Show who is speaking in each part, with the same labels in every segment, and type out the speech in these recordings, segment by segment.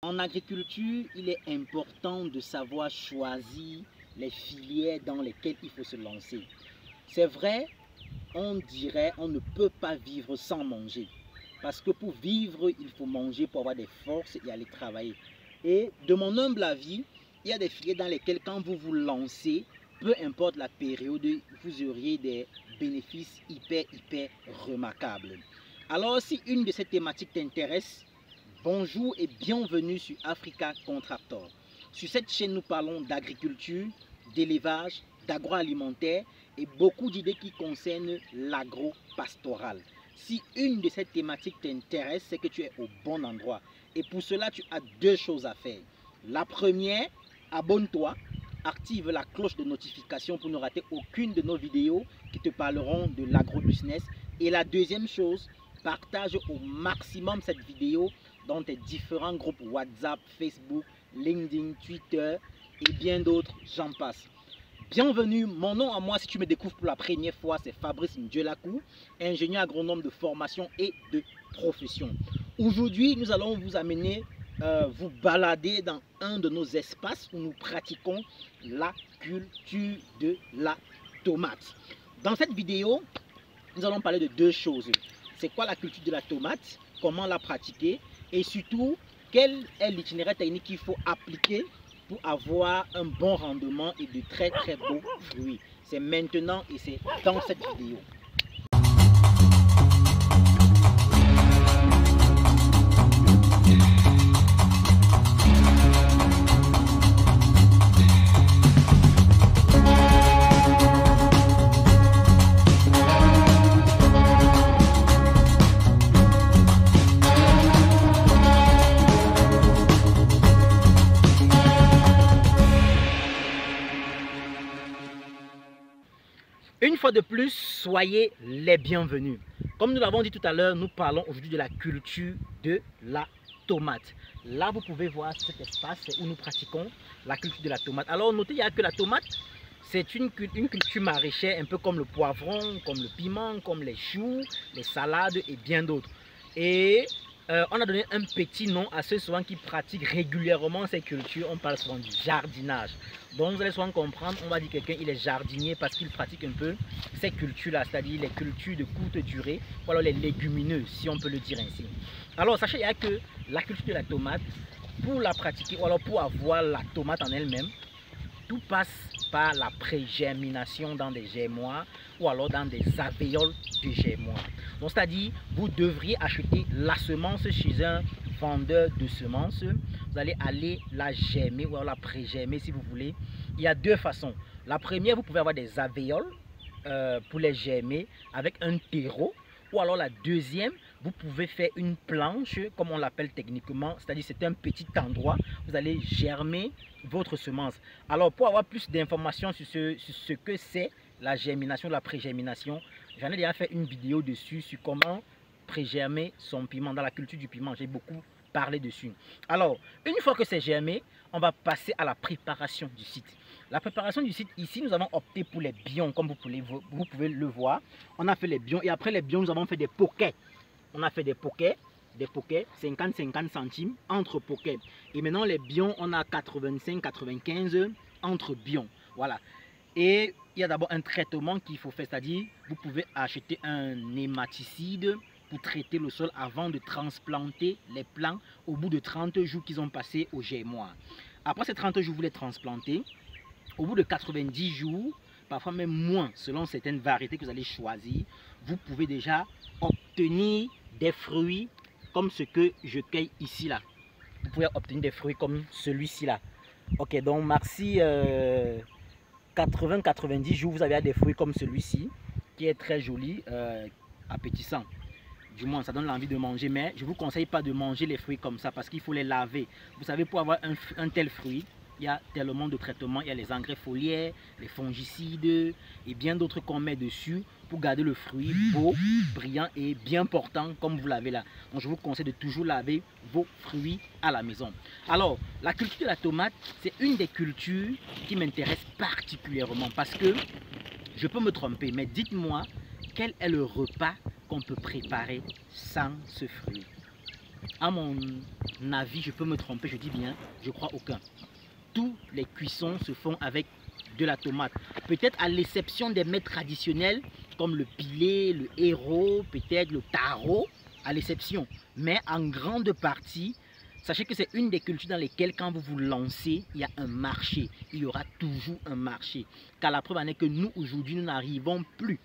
Speaker 1: En agriculture, il est important de savoir choisir les filières dans lesquelles il faut se lancer. C'est vrai, on dirait on ne peut pas vivre sans manger. Parce que pour vivre, il faut manger pour avoir des forces et aller travailler. Et de mon humble avis, il y a des filières dans lesquelles quand vous vous lancez, peu importe la période, vous auriez des bénéfices hyper remarquables. Alors si une de ces thématiques t'intéresse, bonjour et bienvenue sur Africa Contractor. Sur cette chaîne, nous parlons d'agriculture, d'élevage, d'agroalimentaire et beaucoup d'idées qui concernent l'agro-pastoral. Si une de ces thématiques t'intéresse, c'est que tu es au bon endroit. Et pour cela, tu as deux choses à faire. La première, abonne-toi, active la cloche de notification pour ne rater aucune de nos vidéos qui te parleront de l'agro-business. Et la deuxième chose, partage au maximum cette vidéo dans tes différents groupes WhatsApp, Facebook, LinkedIn, Twitter et bien d'autres, j'en passe. Bienvenue, mon nom à moi, si tu me découvres pour la première fois, c'est Fabrice Ndjelakou, ingénieur agronome de formation et de profession. Aujourd'hui, nous allons vous amener, vous balader dans un de nos espaces où nous pratiquons la culture de la tomate. Dans cette vidéo, nous allons parler de deux choses. C'est quoi la culture de la tomate, comment la pratiquer et surtout, quel est l'itinéraire technique qu'il faut appliquer pour avoir un bon rendement et de très beaux fruits. C'est maintenant et c'est dans cette vidéo. Une fois de plus, soyez les bienvenus. Comme nous l'avons dit tout à l'heure, nous parlons aujourd'hui de la culture de la tomate. Là, vous pouvez voir cet espace où nous pratiquons la culture de la tomate. Alors, notez que la tomate, c'est une culture maraîchère, un peu comme le poivron, comme le piment, comme les choux, les salades et bien d'autres. Et on a donné un petit nom à ceux souvent qui pratiquent régulièrement ces cultures. On parle souvent du jardinage. Donc vous allez souvent comprendre, on va dire quelqu'un il est jardinier parce qu'il pratique un peu ces cultures-là, c'est-à-dire les cultures de courte durée, ou alors les légumineuses, si on peut le dire ainsi. Alors sachez que la culture de la tomate, pour la pratiquer, ou alors pour avoir la tomate en elle-même, tout passe par la pré-germination dans des germoirs ou alors dans des alvéoles de germoirs. Donc c'est-à-dire, vous devriez acheter la semence chez un vendeur de semences. Vous allez aller la germer ou alors la pré-germer si vous voulez. Il y a deux façons. La première, vous pouvez avoir des alvéoles pour les germer avec un terreau. Ou alors la deuxième, vous pouvez faire une planche, comme on l'appelle techniquement, c'est-à-dire c'est un petit endroit, vous allez germer votre semence. Alors pour avoir plus d'informations sur ce que c'est la germination, la pré-germination, j'en ai déjà fait une vidéo dessus sur comment pré-germer son piment, dans la culture du piment, j'ai beaucoup parlé dessus. Alors, une fois que c'est germé, on va passer à la préparation du site. La préparation du site, ici, nous avons opté pour les bions, comme vous pouvez le voir. On a fait les bions et après les bions, nous avons fait des poquets. On a fait des poquets 50-50 centimes entre poquets. Et maintenant, les bions, on a 85-95 entre bions. Voilà. Et il y a d'abord un traitement qu'il faut faire, c'est-à-dire, vous pouvez acheter un nématicide pour traiter le sol avant de transplanter les plants au bout de 30 jours qu'ils ont passé au germoir. Après ces 30 jours, vous les transplantez. Au bout de 90 jours, parfois même moins, selon certaines variétés que vous allez choisir, vous pouvez déjà obtenir des fruits comme ce que je cueille ici là. Vous pouvez obtenir des fruits comme celui-ci là. Ok, donc merci 80-90 jours, vous avez des fruits comme celui-ci, qui est très joli, appétissant. Du moins, ça donne l'envie de manger, mais je ne vous conseille pas de manger les fruits comme ça parce qu'il faut les laver. Vous savez, pour avoir un tel fruit, il y a tellement de traitements, il y a les engrais foliaires, les fongicides et bien d'autres qu'on met dessus pour garder le fruit beau, brillant et bien portant comme vous l'avez là. Donc je vous conseille de toujours laver vos fruits à la maison. Alors, la culture de la tomate, c'est une des cultures qui m'intéresse particulièrement parce que je peux me tromper, mais dites-moi quel est le repas qu'on peut préparer sans ce fruit. À mon avis, je peux me tromper, je dis bien, je crois aucun. Toutes les cuissons se font avec de la tomate. Peut-être à l'exception des mets traditionnels comme le pilé, le héros, peut-être le taro, à l'exception. Mais en grande partie, sachez que c'est une des cultures dans lesquelles quand vous vous lancez, il y a un marché. Il y aura toujours un marché. Car la preuve en est que nous, aujourd'hui, nous n'arrivons plus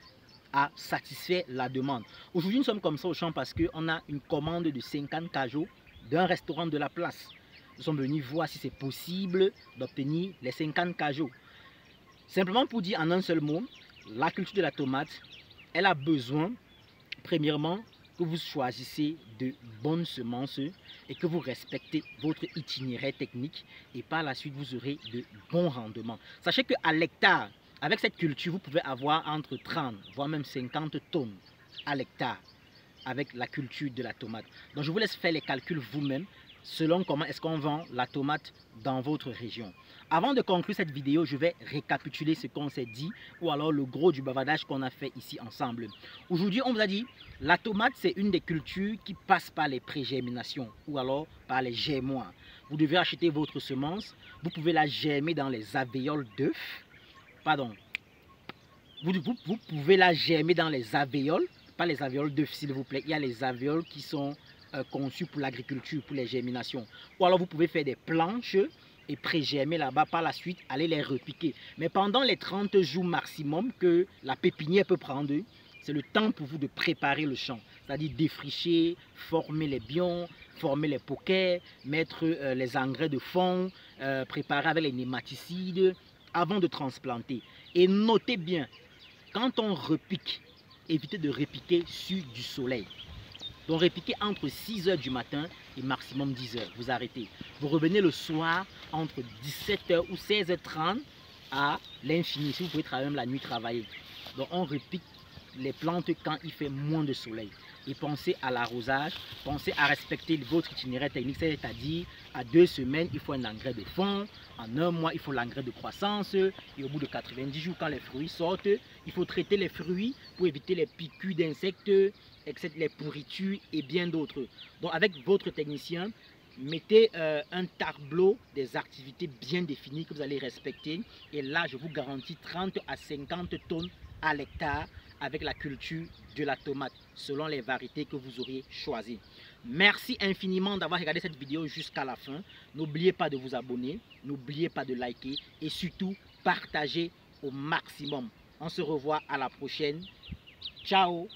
Speaker 1: à satisfaire la demande. Aujourd'hui, nous sommes comme ça au champ parce qu'on a une commande de 50 cajots d'un restaurant de la place. Nous sommes venus voir si c'est possible d'obtenir les 50 cajots. Simplement pour dire en un seul mot, la culture de la tomate, elle a besoin, premièrement, que vous choisissez de bonnes semences et que vous respectez votre itinéraire technique et par la suite, vous aurez de bons rendements. Sachez qu'à l'hectare, avec cette culture, vous pouvez avoir entre 30, voire même 50 tonnes à l'hectare avec la culture de la tomate. Donc, je vous laisse faire les calculs vous-même selon comment est-ce qu'on vend la tomate dans votre région. Avant de conclure cette vidéo, je vais récapituler ce qu'on s'est dit ou alors le gros du bavardage qu'on a fait ici ensemble. Aujourd'hui, on vous a dit la tomate, c'est une des cultures qui passe par les pré-germinations ou alors par les germoirs. Vous devez acheter votre semence, vous pouvez la germer dans les alvéoles d'œufs. Pardon. Vous pouvez la germer dans les alvéoles, pas les alvéoles d'œufs s'il vous plaît. Il y a les alvéoles qui sont conçus pour l'agriculture, pour les germinations. Ou alors vous pouvez faire des planches et pré-germer là-bas, par la suite aller les repiquer. Mais pendant les 30 jours maximum que la pépinière peut prendre, c'est le temps pour vous de préparer le champ. C'est-à-dire défricher, former les bions, former les poquets, mettre les engrais de fond, préparer avec les nématicides avant de transplanter. Et notez bien, quand on repique, évitez de repiquer sur du soleil. Donc repiquez entre 6 h du matin et maximum 10 h. Vous arrêtez. Vous revenez le soir entre 17 h ou 16 h 30 à l'infini. Si vous pouvez travailler même la nuit, travailler. Donc on repique les plantes quand il fait moins de soleil. Et pensez à l'arrosage, pensez à respecter votre itinéraire technique, c'est-à-dire à 2 semaines, il faut un engrais de fond, en 1 mois, il faut l'engrais de croissance, et au bout de 90 jours, quand les fruits sortent, il faut traiter les fruits pour éviter les piqûres d'insectes, etc., les pourritures et bien d'autres. Donc avec votre technicien, mettez un tableau des activités bien définies que vous allez respecter, et là, je vous garantis 30 à 50 tonnes à l'hectare avec la culture de la tomate selon les variétés que vous aurez choisies. Merci infiniment d'avoir regardé cette vidéo jusqu'à la fin. N'oubliez pas de vous abonner, n'oubliez pas de liker et surtout partagez au maximum. On se revoit à la prochaine. Ciao!